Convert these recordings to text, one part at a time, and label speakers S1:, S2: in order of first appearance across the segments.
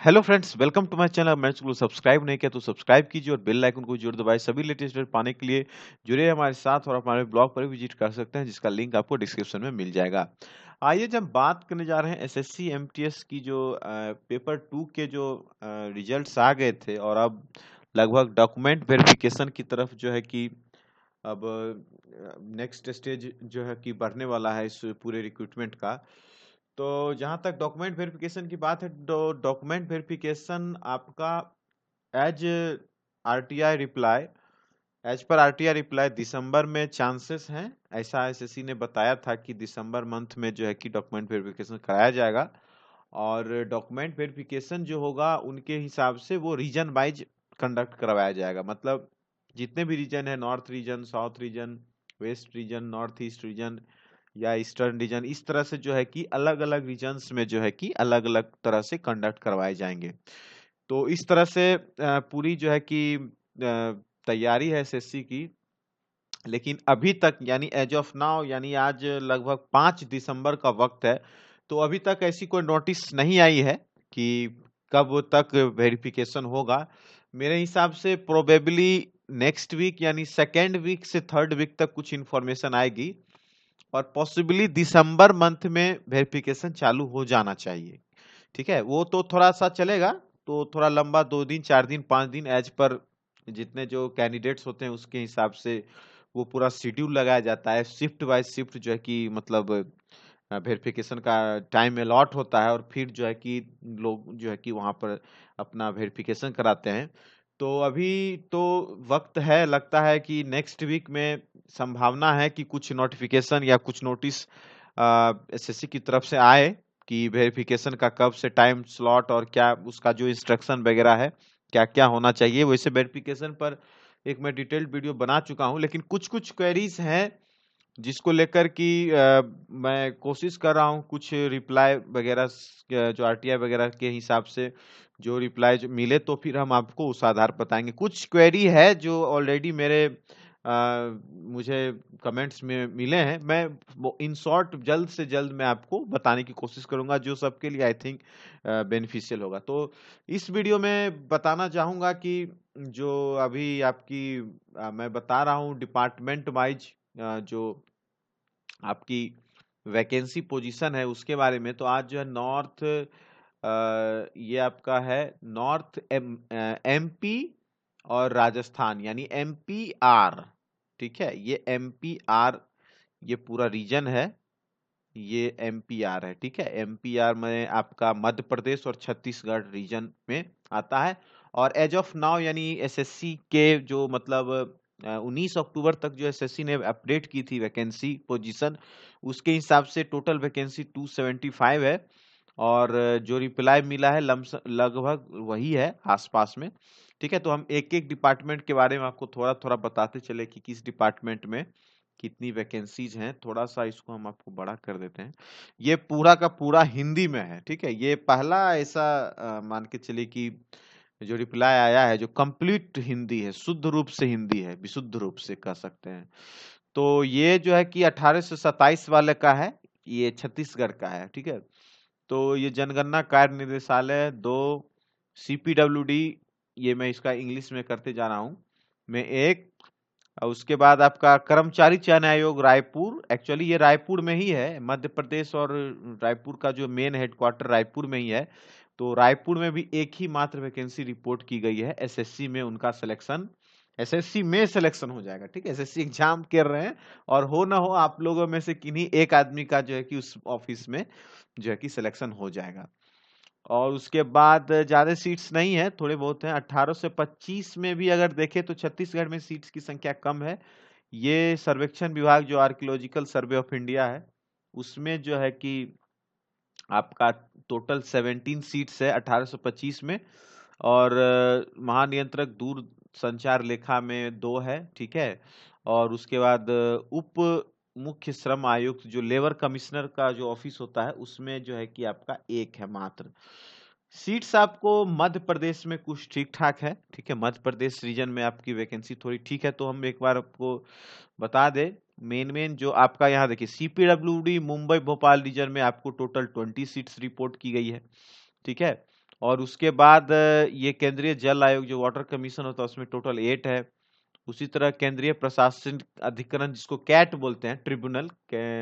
S1: Hello friends, welcome to my channel. मैंने channel को subscribe नहीं किया तो सब्सक्राइब कीजिए और बेल आइकन को जरूर दबाएं। सभी लेटेस्ट अपडेट पाने के लिए जुड़े रहिए हमारे साथ और आप हमारे ब्लॉग पर भी विजिट कर सकते हैं, जिसका लिंक आपको डिस्क्रिप्शन में मिल जाएगा। आइए जब बात करने जा रहे हैं एसएससी एमटीएस की जो पेपर 2 के जो रिजल्ट्स आ गए थे और अब लगभग डॉक्यूमेंट वेरिफिकेशन की तरफ जो है कि अब नेक्स्ट स्टेज जो है कि बढ़ने वाला है इस पूरे रिक्रूटमेंट का। तो जहाँ तक डॉक्यूमेंट वेरिफिकेशन की बात है, तो डॉक्यूमेंट वेरिफिकेशन आपका as RTI reply as per RTI reply दिसंबर में चांसेस हैं। ऐसा एसएससी ने बताया था कि दिसंबर मंथ में जो है कि डॉक्यूमेंट वेरिफिकेशन कराया जाएगा और डॉक्यूमेंट वेरिफिकेशन जो होगा उनके हिसाब से वो रीजन वाइज कंडक्ट करवाया जाएगा। मतलब जितने भी रीजन है, north region, south region, west region, north east region या ईस्टर्न रीजन, इस तरह से जो है कि अलग अलग रीजन्स में जो है कि अलग अलग तरह से कंडक्ट करवाए जाएंगे। तो इस तरह से पूरी जो है कि तैयारी है एसएससी की। लेकिन अभी तक यानी एज ऑफ नाउ यानी आज लगभग 5 दिसंबर का वक्त है, तो अभी तक ऐसी कोई नोटिस नहीं आई है कि कब तक वेरिफिकेशन होगा। मेरे हिसाब से प्रोबेबली नेक्स्ट वीक यानी सेकेंड वीक से थर्ड वीक तक कुछ इन्फॉर्मेशन आएगी और पॉसिबली दिसंबर मंथ में वेरिफिकेशन चालू हो जाना चाहिए। ठीक है, वो तो थोड़ा सा चलेगा, तो थोड़ा लंबा 2 दिन 4 दिन 5 दिन एज पर जितने जो कैंडिडेट्स होते हैं उसके हिसाब से वो पूरा शेड्यूल लगाया जाता है। शिफ्ट बाय शिफ्ट जो है कि मतलब वेरिफिकेशन का टाइम अलॉट होता है और फिर जो है कि लोग जो है कि वहाँ पर अपना वेरिफिकेशन कराते हैं। तो अभी तो वक्त है, लगता है कि नेक्स्ट वीक में संभावना है कि कुछ नोटिफिकेशन या कुछ नोटिस एसएससी की तरफ से आए कि वेरिफिकेशन का कब से टाइम स्लॉट और क्या उसका जो इंस्ट्रक्शन वगैरह है, क्या क्या होना चाहिए। वैसे वेरिफिकेशन पर एक मैं डिटेल्ड वीडियो बना चुका हूँ, लेकिन कुछ कुछ क्वेरीज हैं जिसको लेकर कि मैं कोशिश कर रहा हूँ कुछ रिप्लाई वगैरह जो आरटीआई वगैरह के हिसाब से जो रिप्लाई जो मिले तो फिर हम आपको उस आधार पर बताएंगे। कुछ क्वेरी है जो ऑलरेडी मेरे मुझे कमेंट्स में मिले हैं, मैं वो इन शॉर्ट जल्द से जल्द मैं आपको बताने की कोशिश करूंगा जो सबके लिए आई थिंक बेनिफिशियल होगा। तो इस वीडियो में बताना चाहूंगा कि जो अभी आपकी मैं बता रहा हूँ डिपार्टमेंट वाइज जो आपकी वैकेंसी पोजीशन है उसके बारे में। तो आज जो है नॉर्थ ये आपका है नॉर्थ एमपी और राजस्थान यानी एमपीआर। ठीक है, ये एमपीआर ये पूरा रीजन है, ये एमपीआर है। ठीक है, एमपीआर में आपका मध्य प्रदेश और छत्तीसगढ़ रीजन में आता है। और एज ऑफ नाउ यानी एसएससी के जो मतलब 19 अक्टूबर तक जो एसएससी ने अपडेट की थी वैकेंसी पोजीशन, उसके हिसाब से टोटल वैकेंसी 275 है और जो रिप्लाई मिला है लगभग वही है आसपास में। ठीक है, तो हम एक एक डिपार्टमेंट के बारे में आपको थोड़ा थोड़ा बताते चले कि किस डिपार्टमेंट में कितनी वैकेंसीज हैं। थोड़ा सा इसको हम आपको बड़ा कर देते हैं। ये पूरा का पूरा हिंदी में है। ठीक है, ये पहला ऐसा मान के चलिए कि जो रिप्लाई आया है जो कंप्लीट हिंदी है, शुद्ध रूप से हिंदी है, विशुद्ध रूप से कह सकते हैं। तो ये जो है कि 18 से 27 वाले का है, ये छत्तीसगढ़ का है। ठीक है, तो ये जनगणना कार्य निदेशालय 2 सीपीडब्ल्यूडी, ये मैं इसका इंग्लिश में करते जा रहा हूँ, में एक। और उसके बाद आपका कर्मचारी चयन आयोग रायपुर, एक्चुअली ये रायपुर में ही है, मध्य प्रदेश और रायपुर का जो मेन हेडक्वार्टर रायपुर में ही है। तो रायपुर में भी एक ही मात्र वैकेंसी रिपोर्ट की गई है। एसएससी में उनका सिलेक्शन एसएससी में सिलेक्शन हो जाएगा। ठीक है, एसएससी एग्जाम कर रहे हैं और हो ना हो आप लोगों में से किन्हीं एक आदमी का जो है कि उस ऑफिस में जो है कि सिलेक्शन हो जाएगा। और उसके बाद ज्यादा सीट्स नहीं है, थोड़े बहुत हैं। 18 से 25 में भी अगर देखें तो छत्तीसगढ़ में सीट्स की संख्या कम है। ये सर्वेक्षण विभाग जो आर्कियोलॉजिकल सर्वे ऑफ इंडिया है उसमें जो है कि आपका टोटल 17 सीट्स है 1825 में। और महानियंत्रक दूर संचार लेखा में 2 है। ठीक है, और उसके बाद उप मुख्य श्रम आयुक्त जो लेबर कमिश्नर का जो ऑफिस होता है उसमें जो है कि आपका 1 है मात्र। सीट्स आपको मध्य प्रदेश में कुछ ठीक ठाक है। ठीक है, मध्य प्रदेश रीजन में आपकी वैकेंसी थोड़ी ठीक है। तो हम एक बार आपको बता दें, मेन मेन जो आपका यहाँ देखिए सीपीडब्ल्यूडी मुंबई भोपाल रीजन में आपको टोटल 20 सीट्स रिपोर्ट की गई है। ठीक है, और उसके बाद ये केंद्रीय जल आयोग जो वाटर कमीशन होता है उसमें टोटल 8 है। उसी तरह केंद्रीय प्रशासनिक अधिकरण जिसको कैट बोलते हैं, ट्रिब्यूनल,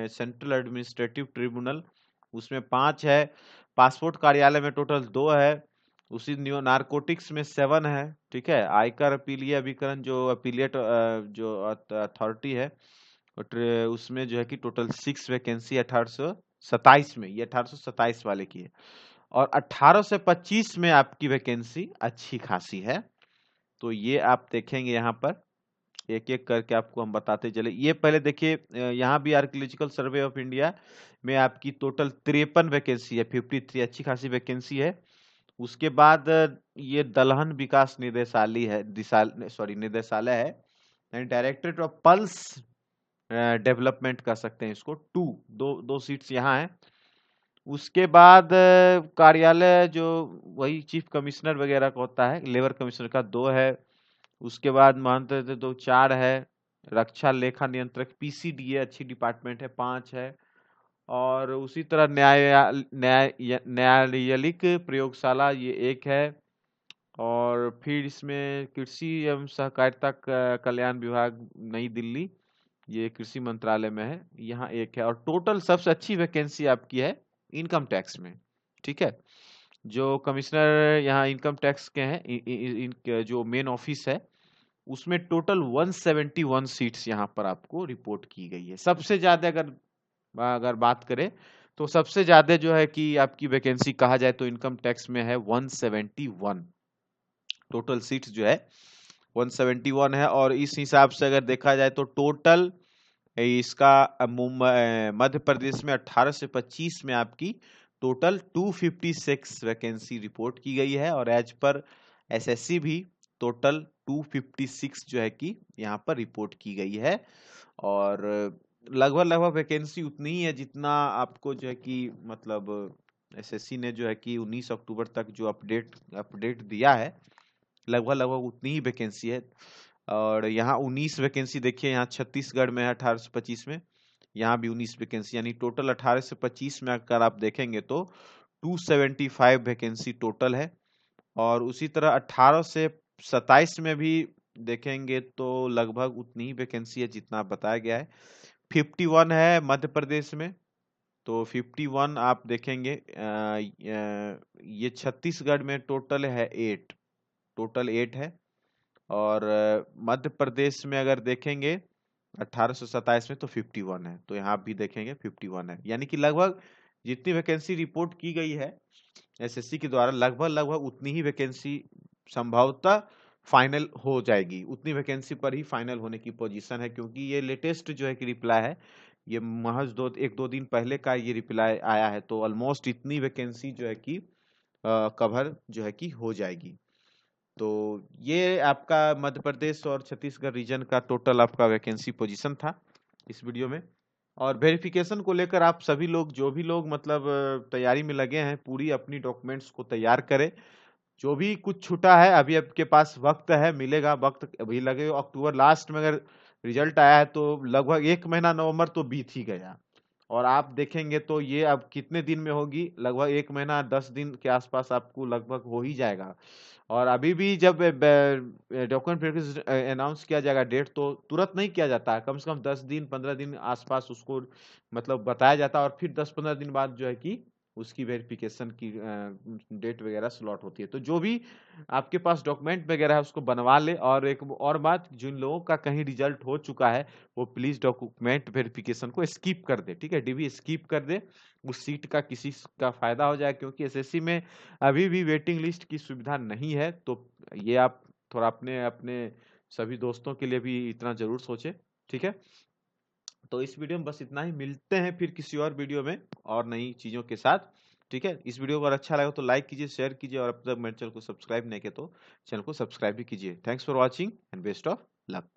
S1: सेंट्रल एडमिनिस्ट्रेटिव ट्रिब्यूनल, उसमें 5 है। पासपोर्ट कार्यालय में टोटल 2 है। उसी नारकोटिक्स में 7 है। ठीक है। आयकर अपीलीय अभिकरण जो अपीलिएट जो अथॉरिटी है उसमें जो है कि टोटल 6 वैकेंसी 1827 में, ये 1827 वाले की है। और 18 से 25 में आपकी वैकेंसी अच्छी खासी है। तो ये आप देखेंगे यहाँ पर एक एक करके आपको हम बताते चले। ये पहले देखिए, यहाँ भी आर्कियोलॉजिकल सर्वे ऑफ इंडिया में आपकी टोटल 53 वैकेंसी है, 53 अच्छी खासी वैकेंसी है। उसके बाद ये दलहन विकास निदेशालय है, निदेशालय है, यानी डायरेक्टरेट ऑफ पल्स डेवलपमेंट कर सकते हैं इसको। दो सीट्स यहाँ हैं। उसके बाद कार्यालय जो वही चीफ कमिश्नर वगैरह का होता है, लेबर कमिश्नर का 2 है। उसके बाद मानते थे तो 4 है। रक्षा लेखा नियंत्रक पीसीडीए अच्छी डिपार्टमेंट है, 5 है। और उसी तरह न्यायालयिक प्रयोगशाला ये 1 है। और फिर इसमें कृषि एवं सहकारिता कल्याण विभाग नई दिल्ली, ये कृषि मंत्रालय में है, यहाँ 1 है। और टोटल सबसे अच्छी वैकेंसी आपकी है इनकम टैक्स में। ठीक है। जो कमिश्नर यहाँ इनकम टैक्स के हैं, इनके जो मेन ऑफिस है उसमें टोटल 171 सीट्स यहाँ पर आपको रिपोर्ट की गई है। सबसे ज्यादा अगर अगर बात करें तो सबसे ज्यादा जो है कि आपकी वैकेंसी कहा जाए तो इनकम टैक्स में है 171। टोटल सीट्स जो है 171 है। और इस हिसाब से अगर देखा जाए तो टोटल इसका मध्य प्रदेश में 18 से 25 में आपकी टोटल 256 वैकेंसी रिपोर्ट की गई है। और एज पर एसएससी भी टोटल 256 जो है कि यहाँ पर रिपोर्ट की गई है। और लगभग वैकेंसी उतनी ही है जितना आपको जो है कि मतलब एसएससी ने जो है कि 19 अक्टूबर तक जो अपडेट दिया है, लगभग उतनी ही वैकेंसी है। और यहाँ 19 वैकेंसी देखिए, यहाँ छत्तीसगढ़ में है 18 से 25 में, यहाँ भी 19 वैकेंसी, यानी टोटल 18 से 25 में अगर आप देखेंगे तो 275 वैकेंसी टोटल है। और उसी तरह 18 से 27 में भी देखेंगे तो लगभग उतनी ही वैकेंसी है जितना बताया गया है। 51 है मध्य प्रदेश में, तो 51 आप देखेंगे। ये छत्तीसगढ़ में टोटल है 8 है। और मध्य प्रदेश में अगर देखेंगे 1827 में तो 51 है, तो यहाँ भी देखेंगे 51 है। यानी कि लगभग जितनी वैकेंसी रिपोर्ट की गई है एसएससी के द्वारा, लगभग उतनी ही वैकेंसी संभवतः फाइनल हो जाएगी। उतनी वैकेंसी पर ही फाइनल होने की पोजीशन है, क्योंकि ये लेटेस्ट जो है कि रिप्लाई है, ये महज 1-2 दिन पहले का ये रिप्लाई आया है। तो ऑलमोस्ट इतनी वैकेंसी जो है कि कवर जो है कि हो जाएगी। तो ये आपका मध्य प्रदेश और छत्तीसगढ़ रीजन का टोटल आपका वैकेंसी पोजीशन था इस वीडियो में। और वेरिफिकेशन को लेकर आप सभी लोग, जो भी लोग मतलब तैयारी में लगे हैं, पूरी अपनी डॉक्यूमेंट्स को तैयार करें। जो भी कुछ छूटा है, अभी आपके पास वक्त है, मिलेगा वक्त, अभी लगेगा। अक्टूबर लास्ट में अगर रिजल्ट आया है तो लगभग 1 महीना नवंबर तो बीत ही गया। और आप देखेंगे तो ये अब कितने दिन में होगी, लगभग 1 महीना 10 दिन के आसपास आपको लगभग हो ही जाएगा। और अभी भी जब डॉक्यूमेंट वेरिफिकेशन अनाउंस किया जाएगा डेट, तो तुरंत नहीं किया जाता है, कम से कम 10 दिन 15 दिन आसपास उसको मतलब बताया जाता है। और फिर 10-15 दिन बाद जो है कि उसकी वेरिफिकेशन की डेट वगैरह स्लॉट होती है। तो जो भी आपके पास डॉक्यूमेंट वगैरह है उसको बनवा ले। और एक और बात, जिन लोगों का कहीं रिजल्ट हो चुका है वो प्लीज डॉक्यूमेंट वेरिफिकेशन को स्किप कर दे। ठीक है, डीवी स्किप कर दे, उस सीट का किसी का फायदा हो जाए। क्योंकि एसएससी में अभी भी वेटिंग लिस्ट की सुविधा नहीं है। तो ये आप थोड़ा अपने अपने सभी दोस्तों के लिए भी इतना जरूर सोचें। ठीक है, तो इस वीडियो में बस इतना ही। मिलते हैं फिर किसी और वीडियो में और नई चीज़ों के साथ। ठीक है, इस वीडियो को अगर अच्छा लगा तो लाइक कीजिए, शेयर कीजिए, और अब तक मेरे चैनल को सब्सक्राइब नहीं किया तो चैनल को सब्सक्राइब भी कीजिए। Thanks for watching and best of luck.